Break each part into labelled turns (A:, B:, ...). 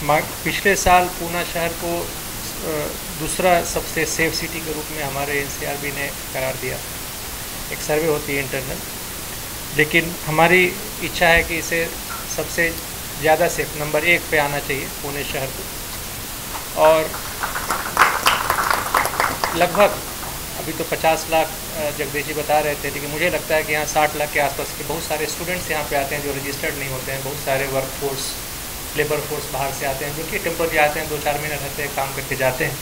A: पिछले साल पूना शहर को दूसरा सबसे सेफ सिटी के रूप में हमारे एनसीआरबी ने करार दिया। एक सर्वे होती है इंटरनल, लेकिन हमारी इच्छा है कि इसे सबसे ज़्यादा सेफ नंबर 1 पे आना चाहिए पुणे शहर को। और लगभग अभी तो 50 लाख जगदीश जी बता रहे थे, लेकिन मुझे लगता है कि यहाँ 60 लाख के आसपास के बहुत सारे स्टूडेंट्स यहाँ पे आते हैं जो रजिस्टर्ड नहीं होते हैं। बहुत सारे लेबर फोर्स बाहर से आते हैं, जो कि टेम्पररी आते हैं, 2-4 महीने रहते हैं, काम करके जाते हैं।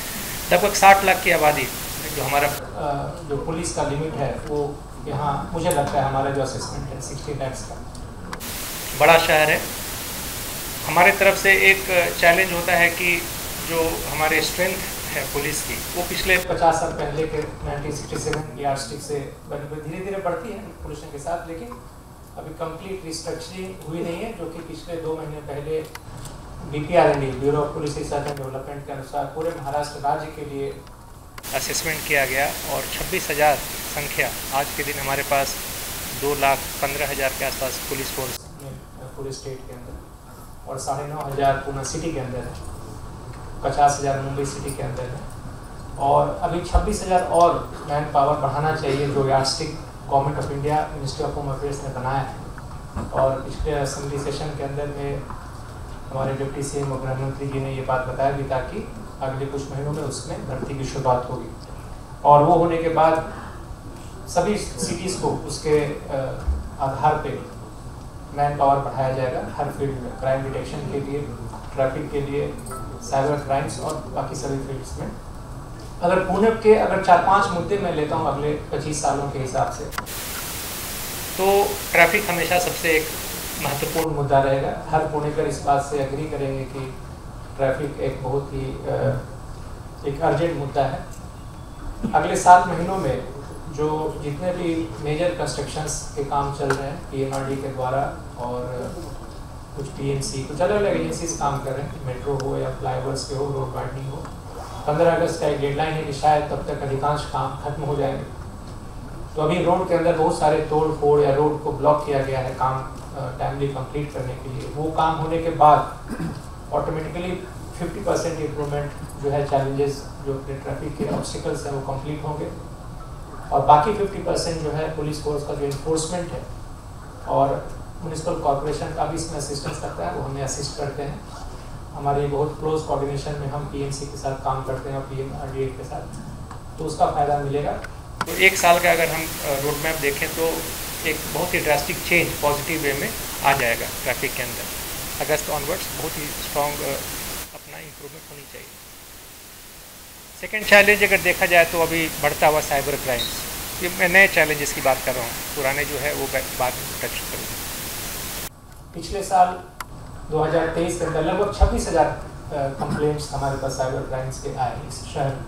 A: लगभग 60 लाख की आबादी जो हमारा जो पुलिस का लिमिट है वो यहाँ मुझे लगता है हमारा जो असेसमेंट है 60 लाख का बड़ा शहर है। हमारे तरफ से एक चैलेंज होता है कि जो हमारे स्ट्रेंथ है पुलिस की वो पिछले 50 साल पहले के 1967 यार्डस्टिक से धीरे धीरे बढ़ती है पोल्यूशन के साथ, लेकिन अभी कंप्लीट रिस्ट्रक्चरिंग हुई नहीं है, जो कि पिछले 2 महीने पहले BPRND bureau of police research and development के अनुसार पूरे महाराष्ट्र राज्य के लिए असेसमेंट किया गया और 26,000 संख्या आज के दिन हमारे पास 2,15,000 के आसपास पुलिस फोर्स पूरे स्टेट के अंदर और 9,500 पूना सिटी के अंदर है, 50,000 मुंबई सिटी के अंदर है और अभी 26,000 और मैन पावर बढ़ाना चाहिए जो yardstick government of India ministry of home affairs ने बनाया है। और पिछले असेंबली सेशन के अंदर में हमारे डिप्टी सीएम और गृहमंत्री जी ने ये बात बताया भी ताकि अगले कुछ महीनों में उसमें भर्ती की शुरुआत होगी और वो होने के बाद सभी सिटीज़ को उसके आधार पे मैन पावर बढ़ाया जाएगा हर फील्ड में, क्राइम डिटेक्शन के लिए, ट्रैफिक के लिए, साइबर क्राइम्स और बाकी सभी फील्ड्स में। अगर पुणे के 4-5 मुद्दे मैं लेता हूँ अगले 25 सालों के हिसाब से, तो ट्रैफिक हमेशा सबसे एक महत्वपूर्ण मुद्दा रहेगा। हर पुणेकर इस बात से एग्री करेंगे कि ट्रैफिक एक बहुत ही एक अर्जेंट मुद्दा है। अगले 7 महीनों में जो जितने भी मेजर कंस्ट्रक्शंस के काम चल रहे हैं PMRD के द्वारा और कुछ PMC कुछ अलग अलग एजेंसीज काम कर रहे हैं, मेट्रो हो या फ्लाईओवर्स के हो, रोड वाइडनिंग हो, 15 अगस्त का एक डेडलाइन है कि शायद तब तक अधिकांश काम खत्म हो जाएंगे। तो अभी रोड के अंदर बहुत सारे तोड़ फोड़ या रोड को ब्लॉक किया गया है काम टाइमली कंप्लीट करने के लिए। वो काम होने के बाद ऑटोमेटिकली 50% इम्प्रूवमेंट जो है चैलेंजेस जो ट्रैफिक के ऑब्स्टिकल्स हैं वो कंप्लीट होंगे और बाकी 50% जो है पुलिस फोर्स का जो इन्फोर्समेंट है और म्यूनिसिपल कॉर्पोरेशन का भी इसमें असिस्टेंस करता है, वो हमें असिस्ट करते हैं। हमारे बहुत क्लोज कोऑर्डिनेशन में हम PMC के साथ काम करते हैं और PMRD के साथ, तो उसका फ़ायदा मिलेगा। तो 1 साल का अगर हम रोड मैप देखें तो एक बहुत ही ड्रास्टिक चेंज पॉजिटिव वे में आ जाएगा ट्रैफिक के अंदर। अगस्त ऑनवर्ड्स बहुत ही स्ट्रॉन्ग अपना इम्प्रूवमेंट होनी चाहिए। सेकेंड चैलेंज अगर देखा जाए तो अभी बढ़ता हुआ साइबर क्राइम्स, ये मैं नए चैलेंजेस की बात कर रहा हूँ, पुराने जो है वो बाद में टच करूँगा। पिछले साल 2023 के अंदर लगभग 26,000 कंप्लेंट्स हमारे पास साइबर क्राइम्स के आए इस शहर में।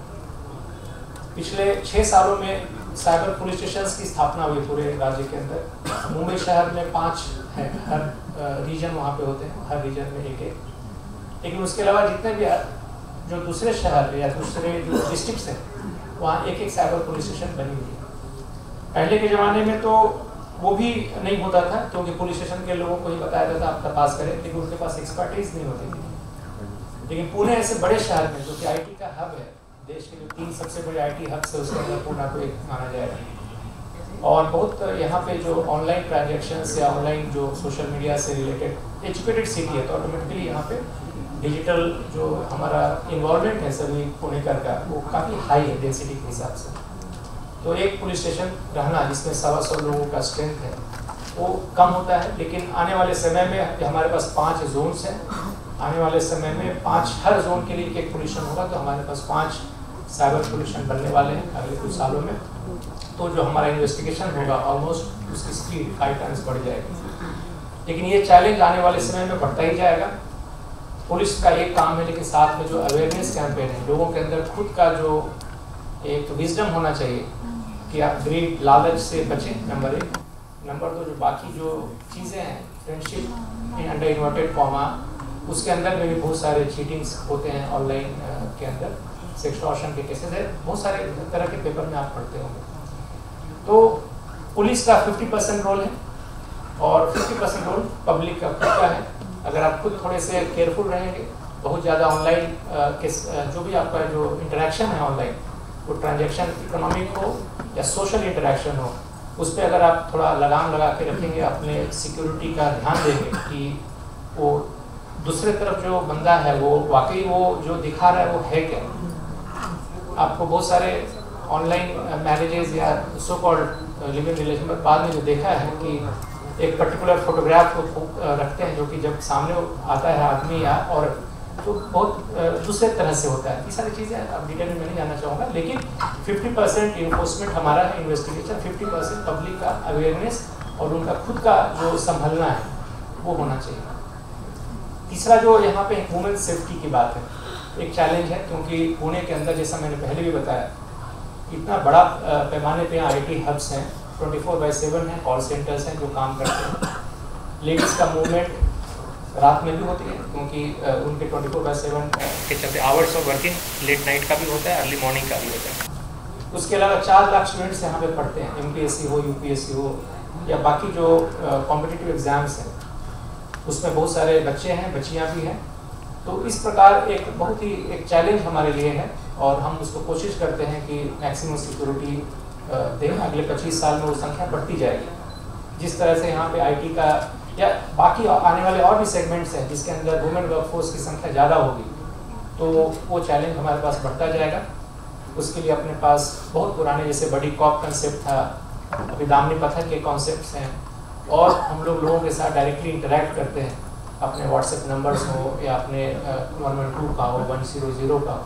A: पिछले 6 सालों में साइबर पुलिस स्टेशन की स्थापना हुई पूरे राज्य के अंदर। मुंबई शहर में 5 हैं, हर रीजन वहाँ पे होते हैं, हर रीजन में एक। लेकिन उसके अलावा जितने भी जो दूसरे शहर या दूसरे जो डिस्ट्रिक्ट्स हैं वहाँ एक साइबर पुलिस स्टेशन बनी हुई है। पहले के ज़माने में तो वो भी नहीं होता था क्योंकि पुलिस स्टेशन के लोगों को ही बताया जाता आप तपास करें, लेकिन उनके पास एक्सपर्टीज नहीं होती थी। लेकिन पुणे ऐसे बड़े शहर में जो कि IT का हब है, देश के जो 3 सबसे बड़े IT हब से उसके अंदर पुणे को एक माना जाएगा और बहुत यहाँ पे जो ऑनलाइन ट्रांजेक्शन्स या ऑनलाइन जो सोशल मीडिया से रिलेटेड एजुकेटेड सिटी है, तो ऑटोमेटिकली यहाँ पे डिजिटल जो हमारा इन्वॉल्वमेंट है सभी पुणेकर का वो काफ़ी हाई है डेंसिटी के हिसाब से। तो एक पुलिस स्टेशन रहना जिसमें 125 लोगों का स्ट्रेंथ है वो कम होता है, लेकिन आने वाले समय में हमारे पास 5 जोन्स हैं। आने वाले समय में 5 हर जोन के लिए एक पुलिस स्टेशन होगा, तो हमारे पास 5 साइबर पुलिस स्टेशन बनने वाले हैं अगले कुछ सालों में। तो जो हमारा इन्वेस्टिगेशन होगा ऑलमोस्ट उसकी स्पीड 5 टाइम्स बढ़ जाएगी। लेकिन ये चैलेंज आने वाले समय में बढ़ता ही जाएगा। पुलिस का एक काम है, लेकिन साथ में जो अवेयरनेस कैंपेन है, लोगों के अंदर खुद का जो एक विजडम होना चाहिए कि आप ग्रीड लालच से बचें, नंबर 1। नंबर 2 जो बाकी जो चीज़ें हैं friendship in under inverted comma, उसके अंदर में भी बहुत सारे चीटिंग्स होते हैं ऑनलाइन के अंदर, सेक्सटॉर्शन के केसेस है, बहुत सारे तरह के पेपर में आप पढ़ते होंगे। तो पुलिस का 50% रोल है और 50% रोल पब्लिक का खुद का है। अगर आप खुद थोड़े से केयरफुल रहेंगे
B: बहुत ज़्यादा ऑनलाइन जो भी आपका जो इंटरेक्शन है ऑनलाइन, वो ट्रांजैक्शन इकोनॉमिक हो या सोशल इंटरेक्शन हो, उस पर अगर आप थोड़ा लगाम लगा के रखेंगे, अपने सिक्योरिटी का ध्यान देंगे कि वो दूसरे तरफ जो बंदा है वो वाकई वो जो दिखा रहा है वो है क्या। आपको बहुत सारे ऑनलाइन मैरिजेज या सो कॉल्ड लिविंग रिलेशन में बाद में जो देखा है कि एक पर्टिकुलर फोटोग्राफ को रखते हैं जो कि जब सामने आता है आदमी या और तो बहुत दूसरे तरह से होता है। ये सारी चीज़ें अब डिटेल में नहीं जाना चाहूँगा, लेकिन 50% इन्फोर्समेंट हमारा है इन्वेस्टिगेशन, 50% पब्लिक का अवेयरनेस और उनका खुद का जो संभलना है वो होना चाहिए। तीसरा जो यहाँ पे वुमेन सेफ्टी की बात है, एक चैलेंज है, क्योंकि पुणे के अंदर जैसा मैंने पहले भी बताया इतना बड़ा पैमाने पे IT हब्स हैं, 24/7 हैं, कॉल सेंटर्स हैं जो काम करते हैं। लेडीज़ का मूवमेंट रात में भी होती है क्योंकि उनके 24/7
A: के चलते hours of working late night का भी होता है, अर्ली मॉर्निंग का भी होता है।
B: उसके अलावा 4 लाख स्टूडेंट्स यहाँ पे पढ़ते हैं, MPSC हो, UPSC हो या बाकी जो कॉम्पिटिटिव एग्जाम्स हैं, उसमें बहुत सारे बच्चे हैं, बच्चियाँ भी हैं। तो इस प्रकार एक बहुत ही एक चैलेंज हमारे लिए है और हम उसको कोशिश करते हैं कि मैक्सिमम सिक्योरिटी दें। अगले 25 साल में वो संख्या बढ़ती जाएगी। जिस तरह से यहाँ पे IT का या बाकी आने वाले और भी सेगमेंट्स हैं जिसके अंदर वुमेन वर्कफोर्स की संख्या ज़्यादा होगी, तो वो चैलेंज हमारे पास बढ़ता जाएगा। उसके लिए अपने पास बहुत पुराने जैसे बडी कॉप कंसेप्ट था, अभी दामिनी पथक के कॉन्सेप्ट्स हैं और हम लोगों के साथ डायरेक्टली इंटरेक्ट करते हैं, अपने व्हाट्सएप नंबर्स हो या अपने 112 का हो, 100 का हो,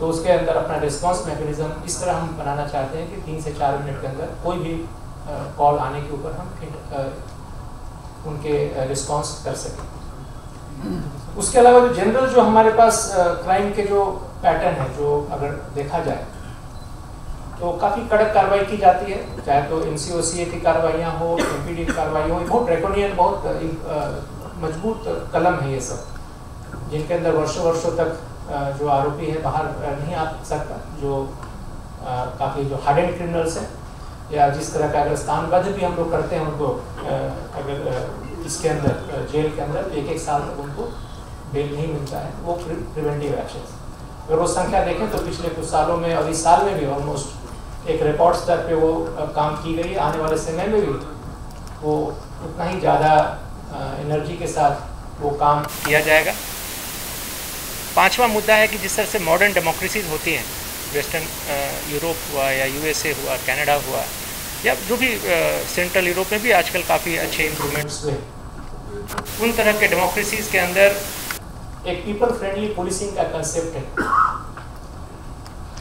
B: तो उसके अंदर अपना रिस्पॉन्स मैकेनिज्म इस तरह हम बनाना चाहते हैं कि 3 से 4 मिनट के अंदर कोई भी कॉल आने के ऊपर हम उनके रिस्पॉन्स कर सकें। उसके अलावा जो जनरल जो हमारे पास क्राइम के जो पैटर्न है, जो अगर देखा जाए तो काफ़ी कड़क कार्रवाई की जाती है, चाहे तो MCOCA की कार्रवाइयाँ हो, MPD की कार्रवाई हो। बहुत ड्रैकोनियन, बहुत मजबूत कलम है ये सब, जिनके अंदर वर्षों वर्षों तक जो आरोपी है बाहर नहीं आ सकता, जो काफ़ी जो हार्डेंड क्रिमिनल्स हैं या जिस तरह का अगर स्थानबद्ध भी हम लोग करते हैं उनको अगर इसके अंदर जेल के अंदर 1-1 साल तक उनको बेल नहीं मिलता है, वो प्रिवेंटिव एक्शन। अगर वो संख्या देखें तो पिछले कुछ सालों में और इस साल में भी ऑलमोस्ट एक रिकॉर्ड स्तर पे वो काम की गई। आने वाले समय में भी वो उतना ही ज़्यादा एनर्जी के साथ वो काम
A: किया जाएगा। 5वां मुद्दा है कि जिस तरह से मॉडर्न डेमोक्रेसीज होती हैं, वेस्टर्न यूरोप हुआ या USA हुआ, कनाडा हुआ या जो भी सेंट्रल यूरोप में भी आजकल काफ़ी अच्छे इम्प्रूवमेंट्स हुए, उन तरह के डेमोक्रेसीज के अंदर
B: एक पीपल फ्रेंडली पुलिसिंग का कंसेप्ट है।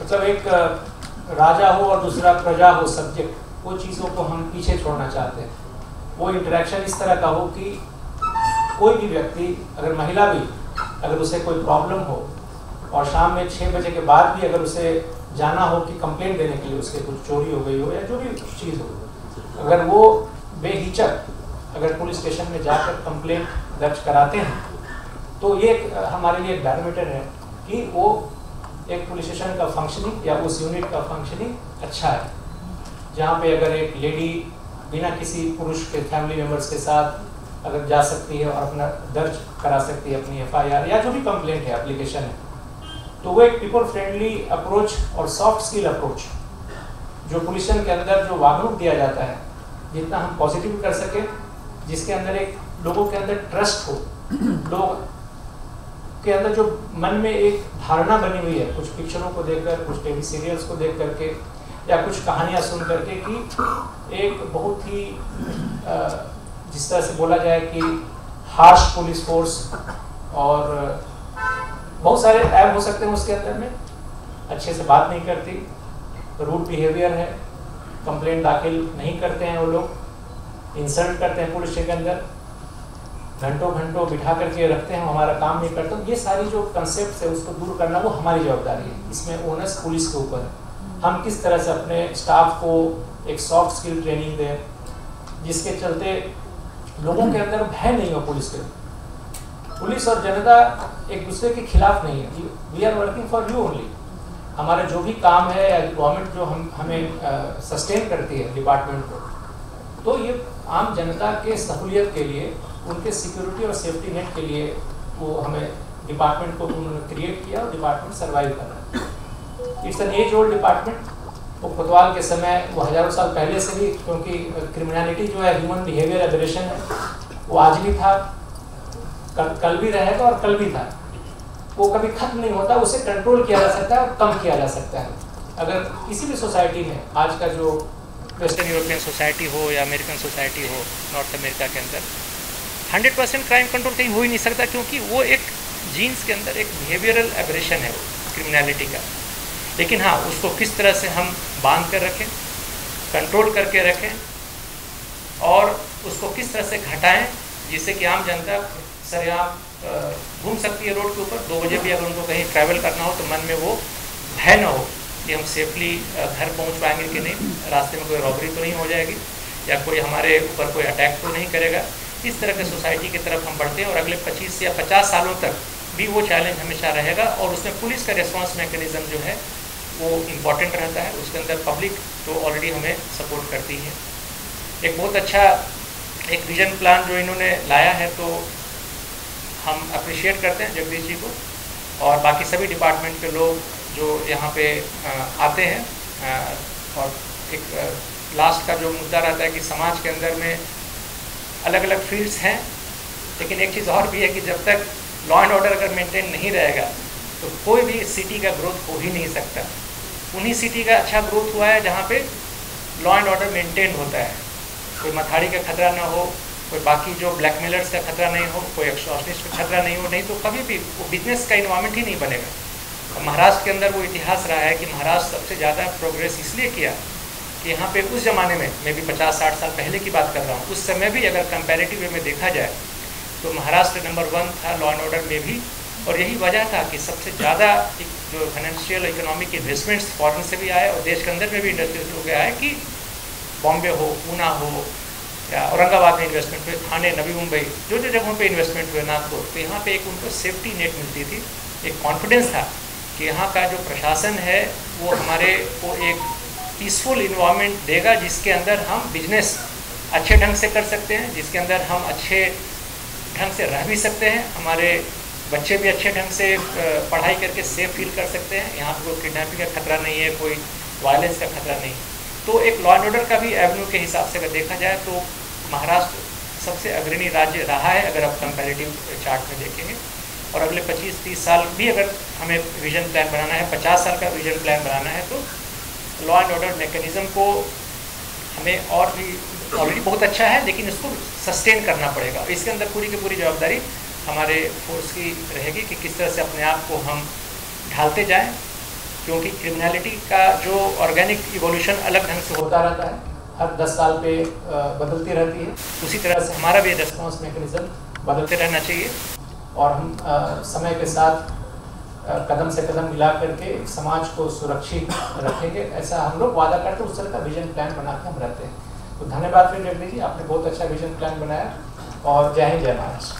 B: मतलब एक राजा हो और दूसरा प्रजा हो, सब्जेक्ट, वो चीज़ों को हम पीछे छोड़ना चाहते हैं। वो इंटरेक्शन इस तरह का हो कि कोई भी व्यक्ति, अगर महिला भी, अगर उसे कोई प्रॉब्लम हो और शाम में 6 बजे के बाद भी अगर उसे जाना हो कि कंप्लेंट देने के लिए उसके कुछ चोरी हो गई हो या जो भी चीज़ हो, अगर वो बेहिचक अगर पुलिस स्टेशन में जाकर कंप्लेंट दर्ज कराते हैं, तो ये हमारे लिए एक बैरोमीटर है कि वो एक पुलिस स्टेशन का फंक्शनिंग या उस यूनिट का फंक्शनिंग अच्छा है, जहाँ पे अगर एक लेडी बिना किसी पुरुष के फैमिली मेम्बर्स के साथ अगर जा सकती है और अपना दर्ज करा सकती है अपनी FIR या जो भी कंप्लेंट है, एप्लीकेशन है, तो वो एक पीपल फ्रेंडली अप्रोच और सॉफ्ट स्किल अप्रोच जो पुलिस के अंदर जो वागणूक दिया जाता है, जितना हम पॉजिटिव कर सके, जिसके अंदर एक लोगों के अंदर ट्रस्ट हो, लोग के अंदर जो मन में एक धारणा बनी हुई है कुछ पिक्चरों को देखकर, कुछ टीवी सीरियल्स को देख करके या कुछ कहानियाँ सुन करके, कि एक बहुत ही जिस तरह से बोला जाए कि हार्श पुलिस फोर्स और बहुत सारे ऐप हो सकते हैं उसके अंदर में, अच्छे से बात नहीं करती, रूड बिहेवियर है, कंप्लेंट दाखिल नहीं करते हैं वो लोग, इंसल्ट करते हैं पुलिस के अंदर, घंटों घंटों बिठा करके रखते हैं, हमारा काम नहीं करते। ये सारी जो कंसेप्ट है उसको दूर करना वो हमारी जवाबदारी है। इसमें ओनर्स पुलिस के ऊपर है। हम किस तरह से अपने स्टाफ को एक सॉफ्ट स्किल ट्रेनिंग दें, जिसके चलते लोगों के अंदर भय नहीं हो पुलिस के। पुलिस और जनता एक दूसरे के खिलाफ नहीं है। We are working for you only. हमारा जो भी काम है या गवर्नमेंट जो हमें सस्टेन करती है डिपार्टमेंट को, तो ये आम जनता के सहूलियत के लिए, उनके सिक्योरिटी और सेफ्टी नेट के लिए वो हमें डिपार्टमेंट को उन्होंने क्रिएट किया और डिपार्टमेंट सर्वाइव कर रहा है। It's an age old department. वो कोतवाल के समय वो हजारों साल पहले से भी, क्योंकि क्रिमिनलिटी जो है ह्यूमन बिहेवियर एबरेशन है, वो आज भी था, कल भी रहेगा और कल भी था। वो कभी खत्म नहीं होता, उसे कंट्रोल किया जा सकता है और कम किया जा सकता है। अगर किसी भी सोसाइटी में आज का जो
A: वेस्टर्न यूरोपियन सोसाइटी हो या अमेरिकन सोसाइटी हो, नॉर्थ अमेरिका के अंदर 100% क्राइम कंट्रोल कहीं हो ही नहीं सकता, क्योंकि वो एक जीन्स के अंदर एक बिहेवियरल एबरेशन है वो क्रिमिनलिटी का। लेकिन हाँ, उसको किस तरह से हम बांध कर रखें, कंट्रोल करके रखें और उसको किस तरह से घटाएं, जिससे कि आम जनता सरेआम घूम सकती है रोड के ऊपर। 2 बजे भी अगर उनको कहीं ट्रैवल करना हो तो मन में वो भय न हो कि हम सेफली घर पहुंच पाएंगे कि नहीं, रास्ते में कोई रॉबरी तो नहीं हो जाएगी या कोई हमारे ऊपर कोई अटैक तो नहीं करेगा। इस तरह के सोसाइटी की तरफ हम बढ़ते हैं और अगले 25 या 50 सालों तक भी वो चैलेंज हमेशा रहेगा। और उसमें पुलिस का रिस्पांस मैकेनिज्म जो है वो इम्पॉर्टेंट रहता है। उसके अंदर पब्लिक तो ऑलरेडी हमें सपोर्ट करती है। एक बहुत अच्छा एक विजन प्लान जो इन्होंने लाया है, तो हम अप्रिशिएट करते हैं जगदीश जी को और बाकी सभी डिपार्टमेंट के लोग जो यहाँ पे आते हैं। और एक लास्ट का जो मुद्दा रहता है कि समाज के अंदर में अलग अलग फील्ड्स हैं, लेकिन एक चीज़ और भी है कि जब तक लॉ एंड ऑर्डर अगर मेंटेन नहीं रहेगा तो कोई भी सिटी का ग्रोथ हो ही नहीं सकता। उन्हीं सिटी का अच्छा ग्रोथ हुआ है जहाँ पे लॉ एंड ऑर्डर मेंटेन होता है, कोई मथाड़ी का खतरा ना हो, कोई बाकी जो ब्लैकमेलर्स का खतरा नहीं हो, कोई एक्सटॉर्शनिस्ट का खतरा नहीं हो, नहीं तो कभी भी वो बिजनेस का इन्वायरमेंट ही नहीं बनेगा। महाराष्ट्र के अंदर वो इतिहास रहा है कि महाराष्ट्र सबसे ज़्यादा प्रोग्रेस इसलिए किया कि यहाँ पे उस ज़माने में, मैं भी 50-60 साल पहले की बात कर रहा हूँ, उस समय भी अगर कंपैरेटिव वे में देखा जाए तो महाराष्ट्र नंबर 1 था लॉ एंड ऑर्डर में भी। और यही वजह था कि सबसे ज़्यादा जो फाइनेंशियल इकोनॉमिक इन्वेस्टमेंट्स फॉरेन से भी आए और देश के अंदर में भी इंडस्ट्रीज हो गया है, कि बॉम्बे हो, पूना हो या औरंगाबाद में इन्वेस्टमेंट हुए, थाने, नवी मुंबई, जो जो जगहों पे इन्वेस्टमेंट हुए, नागपुर, तो यहाँ पे एक उनको सेफ्टी नेट मिलती थी, एक कॉन्फिडेंस था कि यहाँ का जो प्रशासन है वो हमारे को एक पीसफुल इन्वायरमेंट देगा जिसके अंदर हम बिजनेस अच्छे ढंग से कर सकते हैं, जिसके अंदर हम अच्छे ढंग से रह भी सकते हैं, हमारे बच्चे भी अच्छे ढंग से पढ़ाई करके सेफ फील कर सकते हैं, यहाँ पर कोई किडनैपिंग का खतरा नहीं है, कोई वायलेंस का खतरा नहीं। तो एक लॉ एंड ऑर्डर का भी एवेन्यू के हिसाब से अगर देखा जाए तो महाराष्ट्र सबसे अग्रणी राज्य रहा है अगर आप कंपैरेटिव चार्ट में देखेंगे। और अगले 25-30 साल भी अगर हमें विजन प्लान बनाना है, 50 साल का विजन प्लान बनाना है, तो लॉ एंड ऑर्डर मैकेनिज्म को हमें और भी ऑलरेडी बहुत अच्छा है, लेकिन इसको सस्टेन करना पड़ेगा। इसके अंदर पूरी की पूरी जवाबदारी हमारे फोर्स की रहेगी कि किस तरह से अपने आप को हम ढालते जाएं, क्योंकि क्रिमिनलिटी का जो ऑर्गेनिक इवोल्यूशन अलग ढंग से होता रहता है, हर 10 साल पे बदलती रहती है। उसी तरह से हमारा भी रेस्पॉन्स मैकेनिज्म बदलते रहना चाहिए और हम समय के साथ कदम से कदम मिला करके समाज को सुरक्षित रखेंगे, ऐसा हम लोग वादा करते हैं। उस तरह का विजन प्लान बना के हम रहते हैं। तो धन्यवाद फिर जगदीश जी, आपने बहुत अच्छा विजन प्लान बनाया और जय हिंद, जय महाराष्ट्र।